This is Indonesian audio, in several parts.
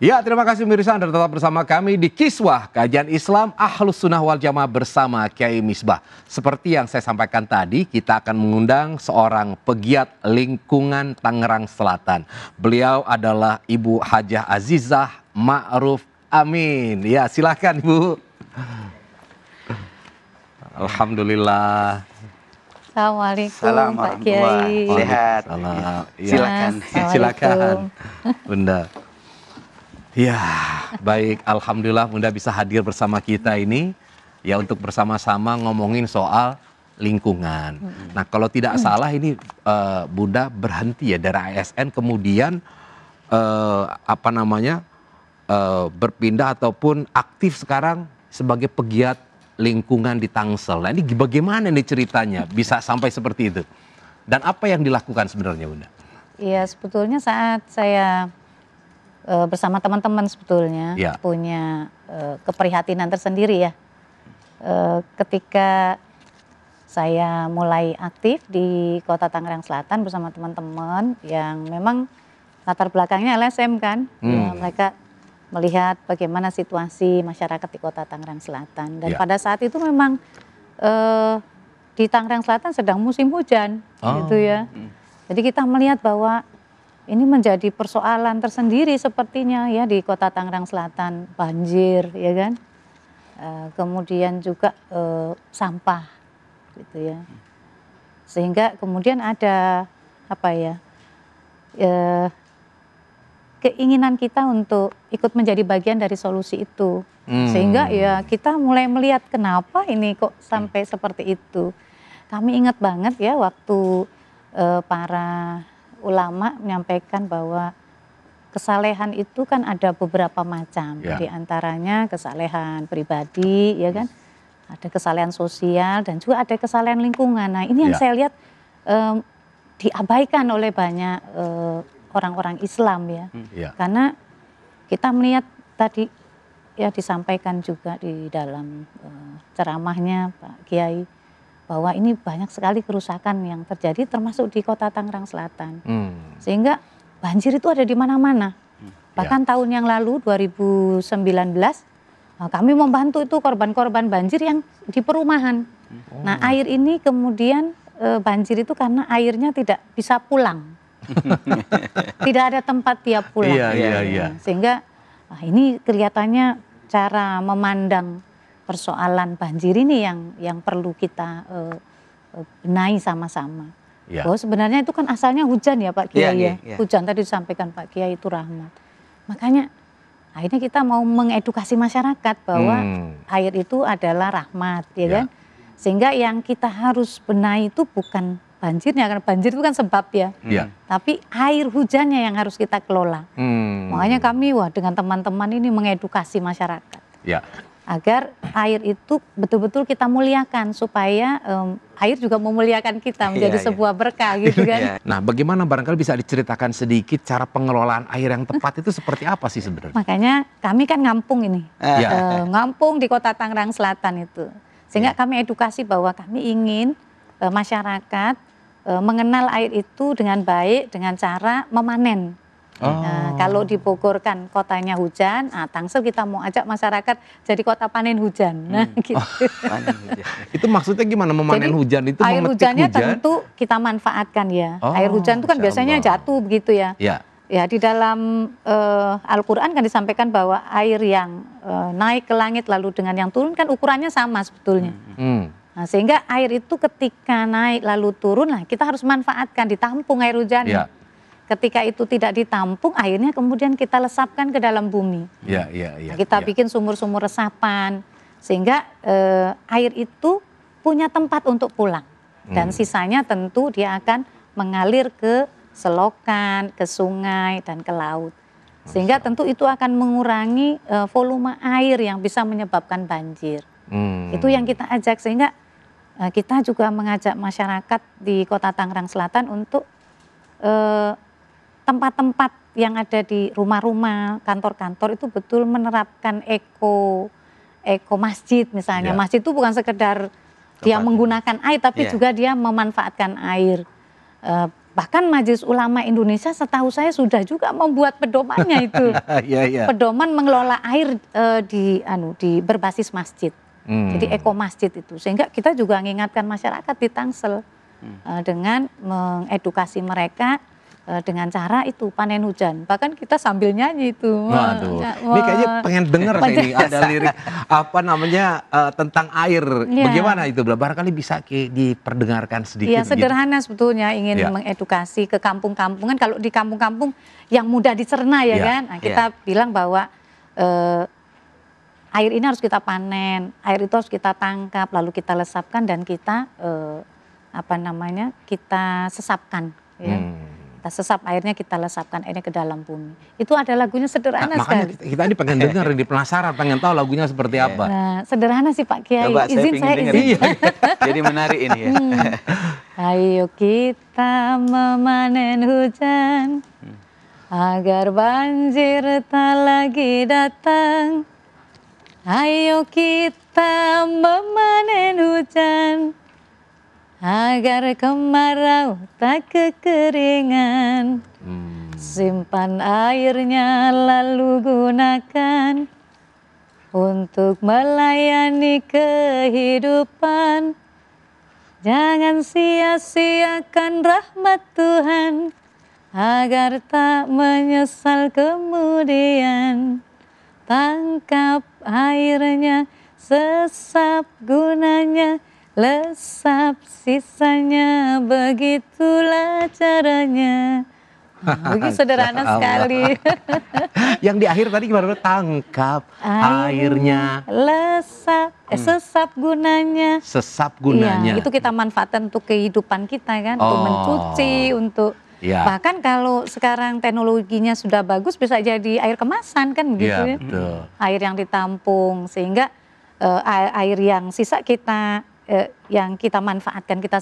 Ya, terima kasih pemirsa, Anda tetap bersama kami di Kiswah, kajian Islam Ahlus Sunnah wal Jamaah bersama Kiai Misbah. Seperti yang saya sampaikan tadi, kita akan mengundang seorang pegiat lingkungan Tangerang Selatan. Beliau adalah Ibu Hajah Azizah Ma'ruf Amin. Ya, silakan Ibu. Alhamdulillah. Assalamualaikum Pak Kiai. Sehat. Ya. Silakan. Silakan Bunda. Ya, baik. Alhamdulillah Bunda bisa hadir bersama kita ini ya untuk bersama-sama ngomongin soal lingkungan. Nah, kalau tidak salah ini Bunda berhenti ya dari ASN kemudian berpindah ataupun aktif sekarang sebagai pegiat lingkungan di Tangsel. Nah, ini bagaimana nih ceritanya bisa sampai seperti itu? Dan apa yang dilakukan sebenarnya Bunda? Iya, sebetulnya saat saya bersama teman-teman sebetulnya punya keprihatinan tersendiri ya. Ketika saya mulai aktif di Kota Tangerang Selatan bersama teman-teman yang memang latar belakangnya LSM kan, ya, mereka melihat bagaimana situasi masyarakat di Kota Tangerang Selatan dan pada saat itu memang di Tangerang Selatan sedang musim hujan, gitu ya. Jadi kita melihat bahwa ini menjadi persoalan tersendiri sepertinya ya di Kota Tangerang Selatan, banjir ya kan, kemudian juga sampah gitu ya, sehingga kemudian ada keinginan kita untuk ikut menjadi bagian dari solusi itu, sehingga ya kita mulai melihat kenapa ini kok sampai seperti itu. Kami ingat banget ya waktu para ulama menyampaikan bahwa kesalehan itu kan ada beberapa macam, di antaranya kesalehan pribadi, ya kan, ada kesalehan sosial dan juga ada kesalehan lingkungan. Nah ini yang saya lihat diabaikan oleh banyak orang-orang Islam ya, karena kita melihat tadi ya disampaikan juga di dalam ceramahnya Pak Kiai, bahwa ini banyak sekali kerusakan yang terjadi termasuk di Kota Tangerang Selatan. Sehingga banjir itu ada di mana-mana. Bahkan tahun yang lalu 2019 kami membantu itu korban-korban banjir yang di perumahan. Nah air ini kemudian banjir itu karena airnya tidak bisa pulang. Tidak ada tempat dia pulang. Sehingga ini kelihatannya cara memandang persoalan banjir ini yang perlu kita benahi sama-sama. Bahwa sebenarnya itu kan asalnya hujan ya Pak Kiai ya. Hujan tadi disampaikan Pak Kiai itu rahmat. Makanya akhirnya kita mau mengedukasi masyarakat bahwa air itu adalah rahmat ya kan. Sehingga yang kita harus benahi itu bukan banjirnya, karena banjir itu kan sebab ya. Tapi air hujannya yang harus kita kelola. Makanya kami dengan teman-teman ini mengedukasi masyarakat. Agar air itu betul-betul kita muliakan supaya air juga memuliakan kita menjadi sebuah berkah gitu kan. Nah bagaimana barangkali bisa diceritakan sedikit cara pengelolaan air yang tepat itu seperti apa sih sebenarnya? Makanya kami kan ngampung ini, ngampung di Kota Tangerang Selatan itu. Sehingga kami edukasi bahwa kami ingin masyarakat mengenal air itu dengan baik dengan cara memanen. Nah, kalau di Bogor kan kotanya hujan, Tangsel kita mau ajak masyarakat jadi kota panen hujan. Nah, gitu. Itu maksudnya gimana memanen hujan itu? Air hujannya tentu kita manfaatkan ya. Air hujan itu kan biasanya jatuh begitu ya. Ya di dalam Al-Quran kan disampaikan bahwa air yang naik ke langit lalu dengan yang turun kan ukurannya sama sebetulnya. Nah, sehingga air itu ketika naik lalu turun, lah kita harus manfaatkan, ditampung air hujannya. Ketika itu tidak ditampung, akhirnya kemudian kita lesapkan ke dalam bumi. Nah, kita bikin sumur-sumur resapan, sehingga air itu punya tempat untuk pulang. Dan sisanya tentu dia akan mengalir ke selokan, ke sungai, dan ke laut. Sehingga tentu itu akan mengurangi volume air yang bisa menyebabkan banjir. Itu yang kita ajak, sehingga kita juga mengajak masyarakat di Kota Tangerang Selatan untuk tempat-tempat yang ada di rumah-rumah, kantor-kantor itu betul menerapkan eko masjid misalnya. Masjid itu bukan sekedar dia menggunakan air, tapi juga dia memanfaatkan air. bahkan Majelis Ulama Indonesia setahu saya sudah juga membuat pedomannya itu. Pedoman mengelola air di berbasis masjid. Jadi eko masjid itu. Sehingga kita juga mengingatkan masyarakat di Tangsel dengan mengedukasi mereka dengan cara itu panen hujan. Bahkan kita sambil nyanyi itu. Waduh, ini kayaknya pengen denger ini ada lirik tentang air. Bagaimana itu? Barangkali bisa diperdengarkan sedikit. Iya, sederhana sebetulnya ingin mengedukasi ke kampung-kampungan. Kalau di kampung-kampung yang mudah dicerna kan. Nah, kita bilang bahwa air ini harus kita panen, air itu harus kita tangkap, lalu kita lesapkan dan kita kita sesapkan. Kita sesap airnya, kita lesapkan airnya ke dalam bumi. Itu ada lagunya sederhana sekali. Makanya kita ini pengen dengar, ini penasaran, pengen tahu lagunya seperti apa. Nah, sederhana sih Pak Kiai. Coba, izin saya izin. Jadi menarik ini ya. Ayo kita memanen hujan agar banjir tak lagi datang. Ayo kita memanen hujan agar kemarau tak kekeringan. Simpan airnya lalu gunakan untuk melayani kehidupan. Jangan sia-siakan rahmat Tuhan agar tak menyesal kemudian. Tangkap airnya, sesap gunanya, lesap sisanya, begitulah caranya. Begitu sederhana sekali. Yang di akhir tadi gimana? Tangkap airnya, lesap, sesap gunanya. Sesap gunanya. Ya, itu kita manfaatkan untuk kehidupan kita kan, untuk mencuci, untuk bahkan kalau sekarang teknologinya sudah bagus bisa jadi air kemasan kan gitu ya. Betul. Air yang ditampung sehingga air yang sisa kita yang kita manfaatkan, kita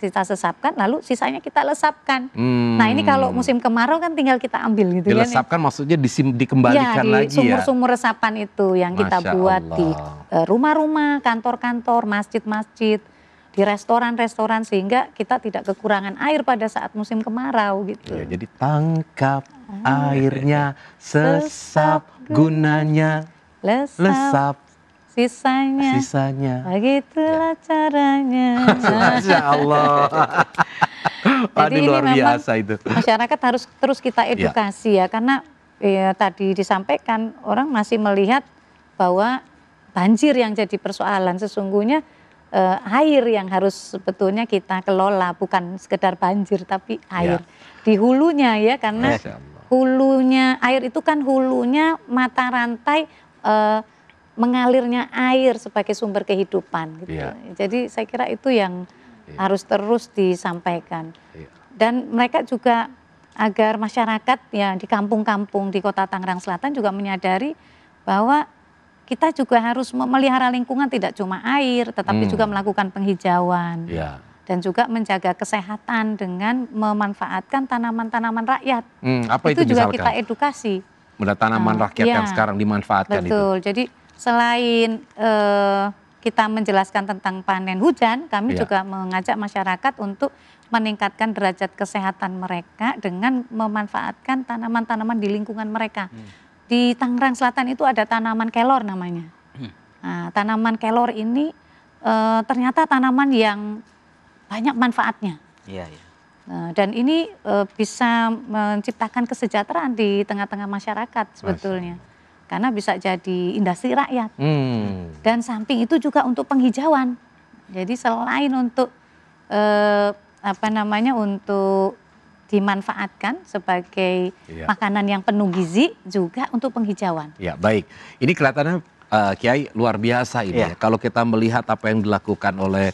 sesapkan, lalu sisanya kita lesapkan. Nah ini kalau musim kemarau kan tinggal kita ambil gitu kan. Dilesapkan maksudnya dikembalikan lagi ya. Sumur-sumur resapan itu yang kita buat di rumah-rumah, kantor-kantor, masjid-masjid, di restoran-restoran sehingga kita tidak kekurangan air pada saat musim kemarau gitu. Ya, jadi tangkap airnya, sesap gunanya, lesap sisanya. Begitulah caranya. Masya Allah. Jadi ini luar biasa itu. Masyarakat harus terus kita edukasi ya, karena tadi disampaikan orang masih melihat bahwa banjir yang jadi persoalan. Sesungguhnya air yang harus sebetulnya kita kelola, bukan sekedar banjir tapi air di hulunya ya, karena hulunya air itu kan hulunya mata rantai mengalirnya air sebagai sumber kehidupan gitu. Jadi saya kira itu yang harus terus disampaikan. Dan mereka juga agar masyarakat ya di kampung-kampung di Kota Tangerang Selatan juga menyadari bahwa kita juga harus memelihara lingkungan, tidak cuma air tetapi juga melakukan penghijauan. Dan juga menjaga kesehatan dengan memanfaatkan tanaman-tanaman rakyat. Apa itu juga misalkan? Kita edukasi. Ada tanaman rakyat yang sekarang dimanfaatkan. Betul. Jadi selain kita menjelaskan tentang panen hujan, kami juga mengajak masyarakat untuk meningkatkan derajat kesehatan mereka dengan memanfaatkan tanaman-tanaman di lingkungan mereka. Di Tangerang Selatan itu ada tanaman kelor namanya. Nah, tanaman kelor ini ternyata tanaman yang banyak manfaatnya. Dan ini bisa menciptakan kesejahteraan di tengah-tengah masyarakat sebetulnya. Karena bisa jadi industri rakyat. Dan samping itu juga untuk penghijauan. Jadi selain untuk untuk dimanfaatkan sebagai makanan yang penuh gizi, juga untuk penghijauan. Ya, baik. Ini kelihatannya Kiai luar biasa ini ya. Kalau kita melihat apa yang dilakukan oleh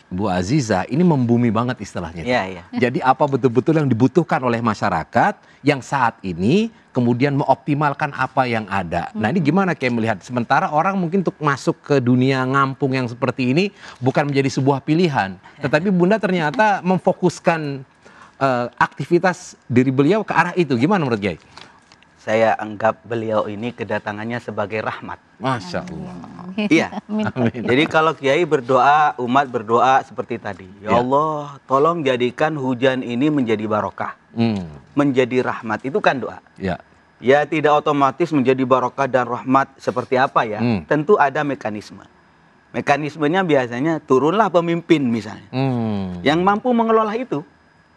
Bu Aziza, ini membumi banget istilahnya. Jadi apa betul-betul yang dibutuhkan oleh masyarakat yang saat ini kemudian mengoptimalkan apa yang ada. Nah ini gimana kayak melihat, sementara orang mungkin untuk masuk ke dunia ngampung yang seperti ini bukan menjadi sebuah pilihan. Tetapi Bunda ternyata memfokuskan aktivitas diri beliau ke arah itu. Gimana menurut Kiai? saya anggap beliau ini kedatangannya sebagai rahmat. Masya Allah. Iya. Jadi kalau Kiai berdoa, umat berdoa seperti tadi. Ya Allah, tolong jadikan hujan ini menjadi barokah. Menjadi rahmat. Itu kan doa. Ya. Ya tidak otomatis menjadi barokah dan rahmat seperti apa ya. Tentu ada mekanisme. Mekanismenya biasanya turunlah pemimpin misalnya. Yang mampu mengelola itu.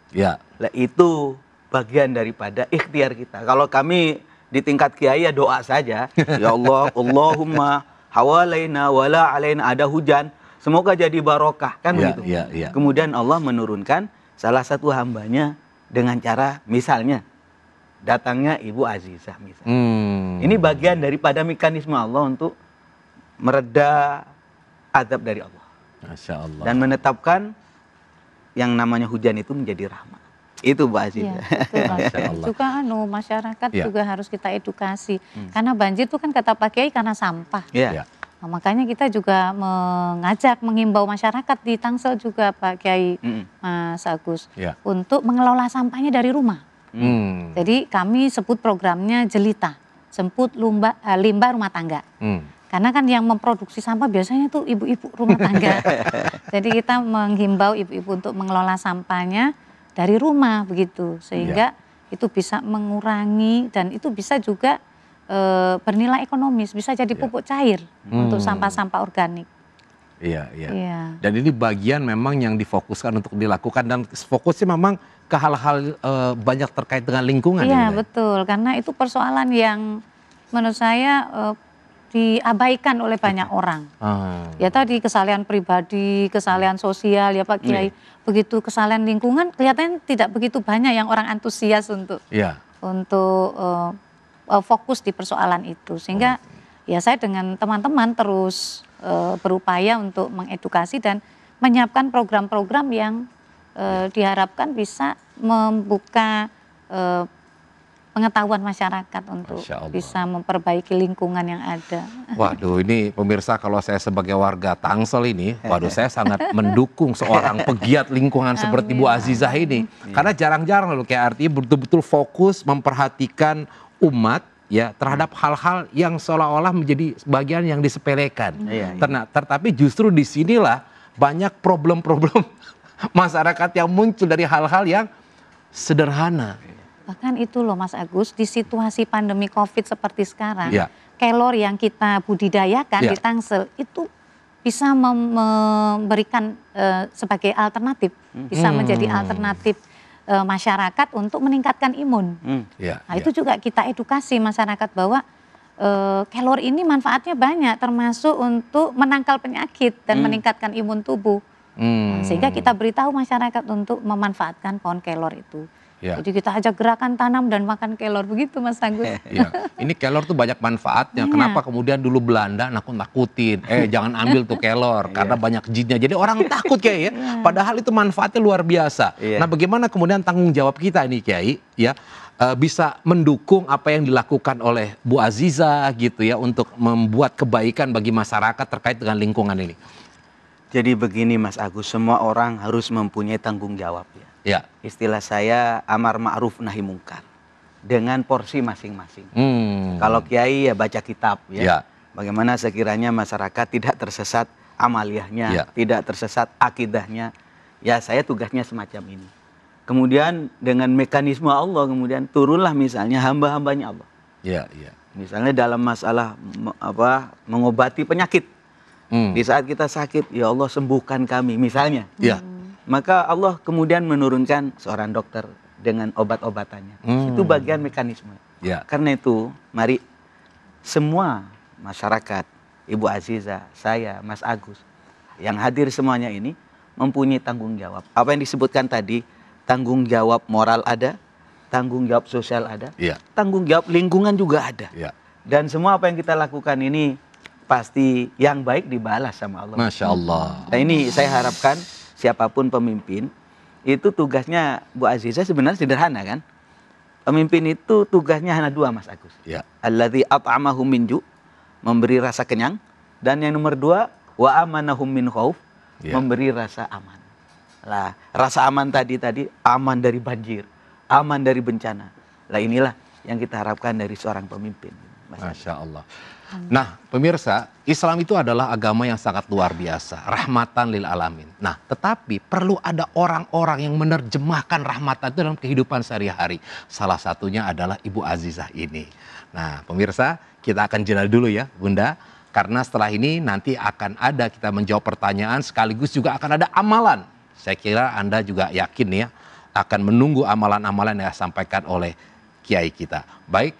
Ya. Lah itu bagian daripada ikhtiar kita. Kalau kami di tingkat kiai ya doa saja. Ya Allah, Allahumma hawalaina wala alaina, ada hujan. Semoga jadi barokah. Kan begitu. Kemudian Allah menurunkan salah satu hambanya dengan cara misalnya datangnya Ibu Azizah misalnya. Ini bagian daripada mekanisme Allah untuk mereda azab dari Allah. Masya Allah. Dan menetapkan yang namanya hujan itu menjadi rahmat. Itu Bu Aziz. Ya, betul. Juga masyarakat juga harus kita edukasi. Karena banjir itu kan kata Pak Kiai karena sampah. Ya. Nah, makanya kita juga menghimbau masyarakat di Tangsel juga Pak Kiai, Mas Agus, untuk mengelola sampahnya dari rumah. Jadi kami sebut programnya Jelita, jemput limbah rumah tangga. Karena kan yang memproduksi sampah biasanya tuh ibu-ibu rumah tangga. Jadi kita menghimbau ibu-ibu untuk mengelola sampahnya dari rumah begitu, sehingga itu bisa mengurangi dan itu bisa juga bernilai ekonomis, bisa jadi pupuk cair untuk sampah-sampah organik. Iya. Dan ini bagian memang yang difokuskan untuk dilakukan dan fokusnya memang ke hal-hal banyak terkait dengan lingkungan. Iya betul, karena itu persoalan yang menurut saya diabaikan oleh banyak orang. Ya tadi kesalahan pribadi, kesalahan sosial ya Pak Kiai. Begitu kesalahan lingkungan kelihatannya tidak begitu banyak yang orang antusias untuk fokus di persoalan itu. Sehingga ya saya dengan teman-teman terus berupaya untuk mengedukasi dan menyiapkan program-program yang diharapkan bisa membuka pengetahuan masyarakat untuk bisa memperbaiki lingkungan yang ada. Waduh, ini pemirsa kalau saya sebagai warga Tangsel ini, waduh saya sangat mendukung seorang pegiat lingkungan seperti Bu Azizah ini. Karena jarang-jarang loh kayak artinya betul-betul fokus memperhatikan umat ya terhadap hal-hal yang seolah-olah menjadi bagian yang disepelekan. Tetapi justru disinilah banyak problem-problem masyarakat yang muncul dari hal-hal yang sederhana. Bahkan itu loh Mas Agus, di situasi pandemi COVID seperti sekarang, kelor yang kita budidayakan di Tangsel itu bisa memberikan sebagai alternatif, bisa menjadi alternatif masyarakat untuk meningkatkan imun. Nah itu juga kita edukasi masyarakat bahwa kelor ini manfaatnya banyak, termasuk untuk menangkal penyakit dan meningkatkan imun tubuh. Sehingga kita beritahu masyarakat untuk memanfaatkan pohon kelor itu. Jadi kita ajak gerakan tanam dan makan kelor begitu Mas Agus. Ini kelor tuh banyak manfaatnya. Kenapa kemudian dulu Belanda nakut-nakutin, jangan ambil tuh kelor karena banyak jinnya. Jadi orang takut Kiai ya. Padahal itu manfaatnya luar biasa. Nah, bagaimana kemudian tanggung jawab kita ini Kiai ya bisa mendukung apa yang dilakukan oleh Bu Azizah gitu ya untuk membuat kebaikan bagi masyarakat terkait dengan lingkungan ini. Jadi begini Mas Agus, semua orang harus mempunyai tanggung jawab ya. Istilah saya amar ma'ruf nahi mungkar dengan porsi masing-masing. Kalau kiai ya baca kitab ya. Bagaimana sekiranya masyarakat tidak tersesat amaliyahnya, tidak tersesat akidahnya. Ya saya tugasnya semacam ini. Kemudian dengan mekanisme Allah kemudian turunlah misalnya hamba-hambanya Allah. Misalnya dalam masalah mengobati penyakit. Di saat kita sakit, ya Allah sembuhkan kami misalnya. Maka Allah kemudian menurunkan seorang dokter dengan obat-obatannya. Itu bagian mekanisme. Karena itu, mari semua masyarakat, Ibu Azizah, saya, Mas Agus, yang hadir semuanya ini mempunyai tanggung jawab. Apa yang disebutkan tadi, tanggung jawab moral ada, tanggung jawab sosial ada, tanggung jawab lingkungan juga ada. Dan semua apa yang kita lakukan ini pasti yang baik dibalas sama Allah. Masya Allah. Nah ini saya harapkan siapapun pemimpin, itu tugasnya Bu Azizah sebenarnya sederhana kan. Pemimpin itu tugasnya hanya dua Mas Agus. Alladzi at'amahum min ju', memberi rasa kenyang. Dan yang nomor dua, wa amanahum min khauf, memberi rasa aman. Lah, rasa aman tadi aman dari banjir, aman dari bencana. Lah inilah yang kita harapkan dari seorang pemimpin. Masya Allah. Nah, pemirsa, Islam itu adalah agama yang sangat luar biasa, rahmatan lil alamin. Nah, tetapi perlu ada orang-orang yang menerjemahkan rahmatan itu dalam kehidupan sehari-hari. Salah satunya adalah Ibu Azizah ini. Nah, pemirsa, kita akan jeda dulu ya, Bunda, karena setelah ini nanti akan ada kita menjawab pertanyaan sekaligus juga akan ada amalan. Saya kira Anda juga yakin ya, akan menunggu amalan-amalan yang disampaikan oleh Kiai kita. Baik,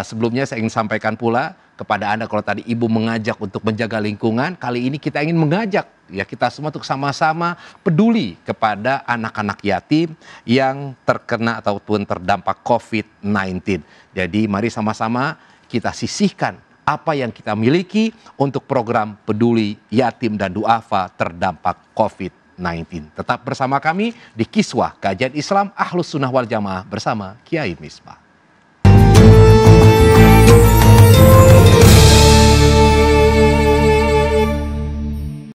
sebelumnya saya ingin sampaikan pula kepada Anda, kalau tadi Ibu mengajak untuk menjaga lingkungan, kali ini kita ingin mengajak ya kita semua untuk sama-sama peduli kepada anak-anak yatim yang terkena ataupun terdampak COVID-19. Jadi mari sama-sama kita sisihkan apa yang kita miliki untuk program peduli yatim dan duafa terdampak COVID-19. Tetap bersama kami di Kiswah Kajian Islam Ahlus Sunnah wal Jamaah bersama Kiai Misbah.